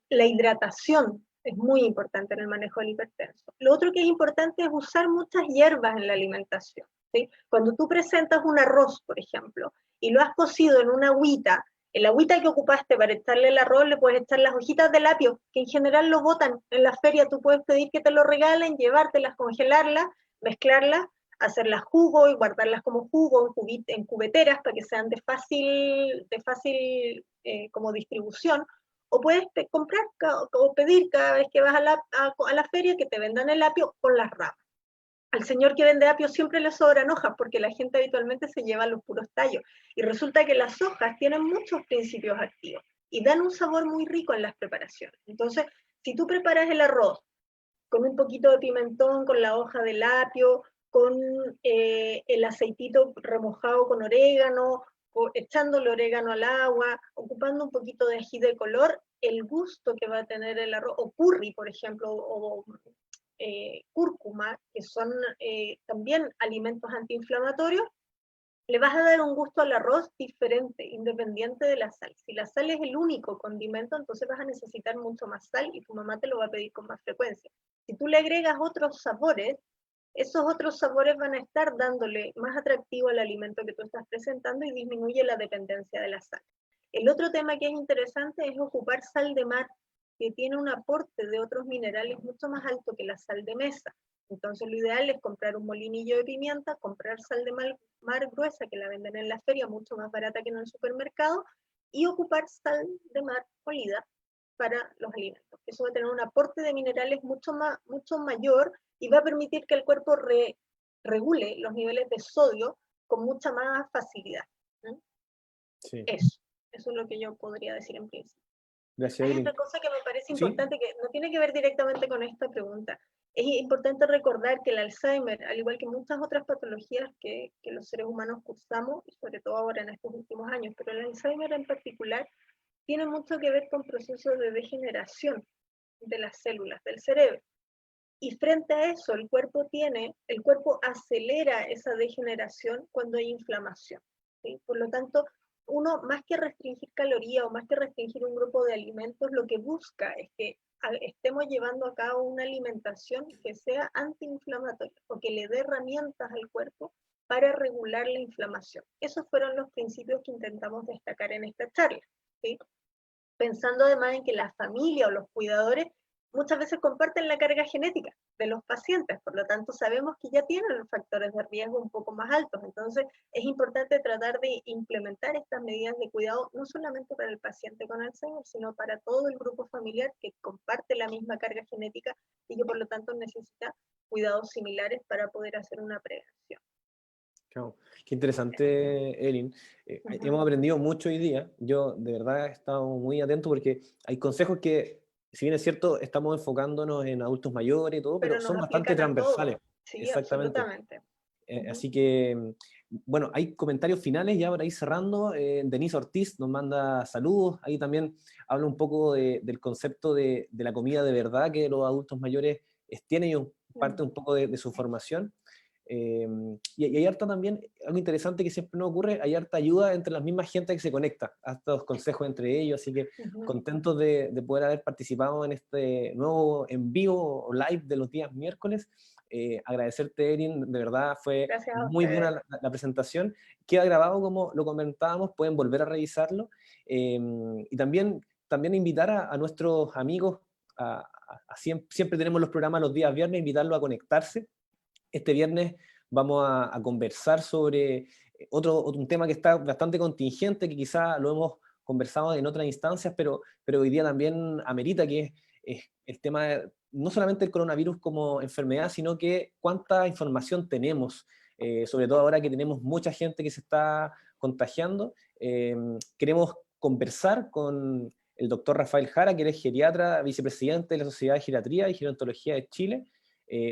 Speaker 2: La hidratación es muy importante en el manejo del hipertenso. Lo otro que es importante es usar muchas hierbas en la alimentación. ¿Sí? Cuando tú presentas un arroz, por ejemplo, y lo has cocido en una agüita, el agüita que ocupaste para echarle el arroz le puedes echar las hojitas de apio, que en general lo botan en la feria, tú puedes pedir que te lo regalen, llevártelas, congelarlas, mezclarlas, hacerlas jugo y guardarlas como jugo en cubeteras para que sean de fácil como distribución, o puedes comprar o pedir cada vez que vas a la feria que te vendan el apio con las ramas. Al señor que vende apio siempre le sobran hojas porque la gente habitualmente se lleva los puros tallos. Y resulta que las hojas tienen muchos principios activos y dan un sabor muy rico en las preparaciones. Entonces, si tú preparas el arroz con un poquito de pimentón, con la hoja del apio, con el aceitito remojado con orégano, echándole orégano al agua, ocupando un poquito de ají de color, el gusto que va a tener el arroz, o curry, por ejemplo, o cúrcuma, que son también alimentos antiinflamatorios, le vas a dar un gusto al arroz diferente, independiente de la sal. Si la sal es el único condimento, entonces vas a necesitar mucho más sal y tu mamá te lo va a pedir con más frecuencia. Si tú le agregas otros sabores, esos otros sabores van a estar dándole más atractivo al alimento que tú estás presentando y disminuye la dependencia de la sal. El otro tema que es interesante es ocupar sal de mar, que tiene un aporte de otros minerales mucho más alto que la sal de mesa. Entonces lo ideal es comprar un molinillo de pimienta, comprar sal de mar gruesa que la venden en la feria, mucho más barata que en el supermercado, y ocupar sal de mar molida para los alimentos. Eso va a tener un aporte de minerales mucho mayor y va a permitir que el cuerpo regule los niveles de sodio con mucha más facilidad.
Speaker 1: Sí.
Speaker 2: Eso es lo que yo podría decir en principio.
Speaker 1: Gracias,
Speaker 2: Hay
Speaker 1: Evelyn.
Speaker 2: otra cosa que me parece
Speaker 1: ¿Sí?
Speaker 2: importante, que no tiene que ver directamente con esta pregunta. Es importante recordar que el Alzheimer, al igual que muchas otras patologías que los seres humanos cursamos, y sobre todo ahora en estos últimos años, pero el Alzheimer en particular, tiene mucho que ver con procesos de degeneración de las células del cerebro. Y frente a eso, el cuerpo acelera esa degeneración cuando hay inflamación. ¿Sí? Por lo tanto, uno más que restringir calorías o más que restringir un grupo de alimentos, lo que busca es que estemos llevando a cabo una alimentación que sea antiinflamatoria o que le dé herramientas al cuerpo para regular la inflamación. Esos fueron los principios que intentamos destacar en esta charla. ¿Sí? Pensando además en que la familia o los cuidadores muchas veces comparten la carga genética de los pacientes, por lo tanto sabemos que ya tienen los factores de riesgo un poco más altos, entonces es importante tratar de implementar estas medidas de cuidado no solamente para el paciente con Alzheimer, sino para todo el grupo familiar que comparte la misma carga genética y que por lo tanto necesita cuidados similares para poder hacer una prevención.
Speaker 1: Claro. Qué interesante, Erin. Hemos aprendido mucho hoy día. Yo de verdad he estado muy atento porque hay consejos que, si bien es cierto, estamos enfocándonos en adultos mayores y todo,
Speaker 2: Pero
Speaker 1: pero
Speaker 2: nos
Speaker 1: son bastante
Speaker 2: aplican a
Speaker 1: transversales.
Speaker 2: todos. Sí,
Speaker 1: Exactamente.
Speaker 2: absolutamente.
Speaker 1: Así que, bueno, hay comentarios finales ya para ir cerrando. Denise Ortiz nos manda saludos. Ahí también habla un poco del concepto de la comida de verdad que los adultos mayores tienen y parte un poco de su formación. Y hay harta también, algo interesante que siempre nos ocurre, hay harta ayuda entre las mismas gente que se conecta, hasta los consejos entre ellos, así que contentos de poder haber participado en este nuevo en vivo o live de los días miércoles. Agradecerte, Erin, de verdad fue
Speaker 2: Gracias a
Speaker 1: muy buena
Speaker 2: ustedes.
Speaker 1: la presentación. Queda grabado como lo comentábamos, pueden volver a revisarlo. Y también invitar a nuestros amigos, siempre tenemos los programas los días viernes, invitarlos a conectarse. Este viernes vamos a conversar sobre un tema que está bastante contingente, que quizá lo hemos conversado en otras instancias, pero hoy día también amerita, que es el tema no solamente el coronavirus como enfermedad, sino que cuánta información tenemos, sobre todo ahora que tenemos mucha gente que se está contagiando. Queremos conversar con el doctor Rafael Jara, que es geriatra, vicepresidente de la Sociedad de Geriatría y Gerontología de Chile.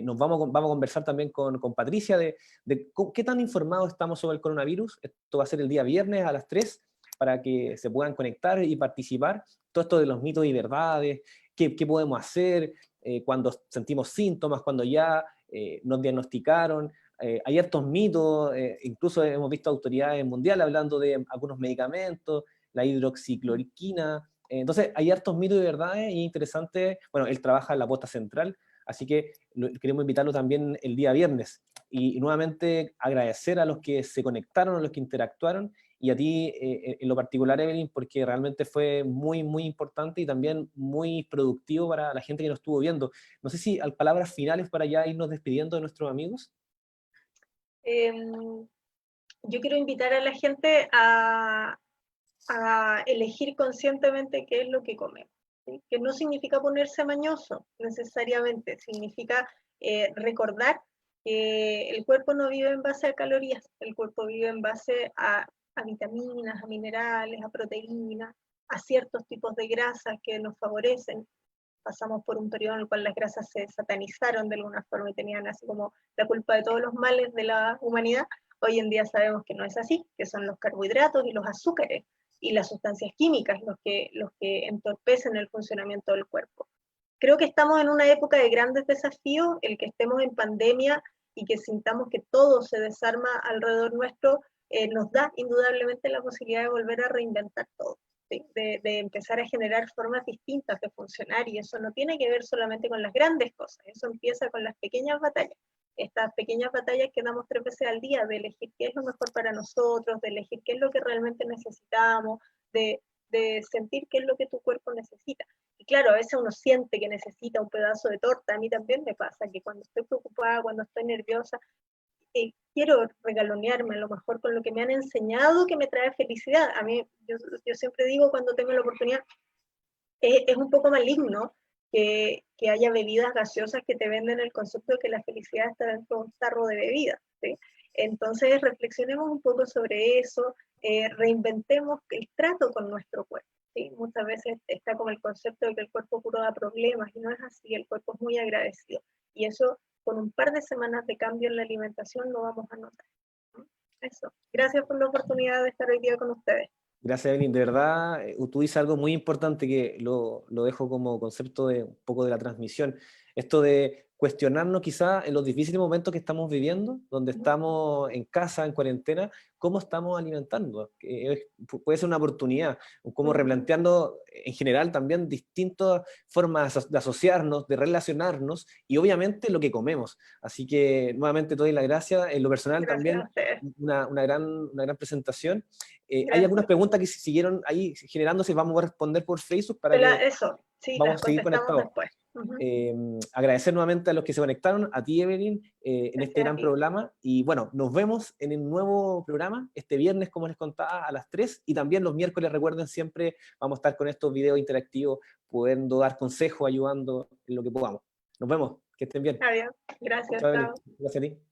Speaker 1: Vamos a conversar también con Patricia de qué tan informados estamos sobre el coronavirus. Esto va a ser el día viernes a las 3 para que se puedan conectar y participar. Todo esto de los mitos y verdades, qué podemos hacer cuando sentimos síntomas, cuando ya nos diagnosticaron. Hay hartos mitos, incluso hemos visto autoridades mundiales hablando de algunos medicamentos, la hidroxicloroquina. Entonces, hay hartos mitos y verdades y interesante. Bueno, él trabaja en la posta central, así que queremos invitarlo también el día viernes. Y nuevamente agradecer a los que se conectaron, a los que interactuaron, y a ti en lo particular, Evelyn, porque realmente fue muy, muy importante y también muy productivo para la gente que nos estuvo viendo. No sé si palabras finales para ya irnos despidiendo de nuestros amigos.
Speaker 2: Yo quiero invitar a la gente a elegir conscientemente qué es lo que comemos, ¿sí? Que no significa ponerse mañoso necesariamente, significa recordar que el cuerpo no vive en base a calorías, el cuerpo vive en base a vitaminas, a minerales, a proteínas, a ciertos tipos de grasas que nos favorecen. Pasamos por un periodo en el cual las grasas se satanizaron de alguna forma y tenían así como la culpa de todos los males de la humanidad. Hoy en día sabemos que no es así, que son los carbohidratos y los azúcares y las sustancias químicas los que entorpecen el funcionamiento del cuerpo. Creo que estamos en una época de grandes desafíos, el que estemos en pandemia y que sintamos que todo se desarma alrededor nuestro, nos da indudablemente la posibilidad de volver a reinventar todo. ¿Sí? De empezar a generar formas distintas de funcionar, y eso no tiene que ver solamente con las grandes cosas, eso empieza con las pequeñas batallas, estas pequeñas batallas que damos 3 veces al día, de elegir qué es lo mejor para nosotros, de elegir qué es lo que realmente necesitamos, de sentir qué es lo que tu cuerpo necesita. Y claro, a veces uno siente que necesita un pedazo de torta, a mí también me pasa que cuando estoy preocupada, cuando estoy nerviosa, quiero regalonearme a lo mejor con lo que me han enseñado que me trae felicidad. A mí, yo siempre digo cuando tengo la oportunidad, es un poco maligno que haya bebidas gaseosas que te venden el concepto de que la felicidad está dentro de un tarro de bebida, ¿sí? Entonces reflexionemos un poco sobre eso, reinventemos el trato con nuestro cuerpo, ¿sí? Muchas veces está como el concepto de que el cuerpo puro da problemas, y no es así, el cuerpo es muy agradecido, y eso con un par de semanas de cambio en la alimentación lo vamos a notar. Eso. Gracias por la oportunidad de estar hoy día con ustedes.
Speaker 1: Gracias, Evelyn. De verdad, tú dices algo muy importante que lo dejo como concepto de un poco de la transmisión. Esto de cuestionarnos quizá en los difíciles momentos que estamos viviendo, donde estamos en casa, en cuarentena, cómo estamos alimentando. Puede ser una oportunidad, como replanteando en general también distintas formas de asociarnos, de relacionarnos y obviamente lo que comemos. Así que nuevamente te doy las gracias. En lo personal
Speaker 2: Gracias a
Speaker 1: también
Speaker 2: ustedes.
Speaker 1: una gran presentación. Hay algunas
Speaker 2: Gracias.
Speaker 1: preguntas que siguieron ahí generándose, vamos a responder por Facebook para que
Speaker 2: Eso, sí, las
Speaker 1: vamos a seguir
Speaker 2: contestamos
Speaker 1: conectados.
Speaker 2: después.
Speaker 1: Agradecer nuevamente a los que se conectaron, a ti, Evelyn, en este
Speaker 2: Gracias a
Speaker 1: gran
Speaker 2: ti.
Speaker 1: programa. Y bueno, nos vemos en el nuevo programa este viernes, como les contaba, a las 3. Y también los miércoles, recuerden, siempre vamos a estar con estos videos interactivos, pudiendo dar consejos, ayudando en lo que podamos. Nos vemos, que estén bien.
Speaker 2: Adiós. Gracias,
Speaker 1: Chao, Evelyn.
Speaker 2: chao.
Speaker 1: Gracias a ti.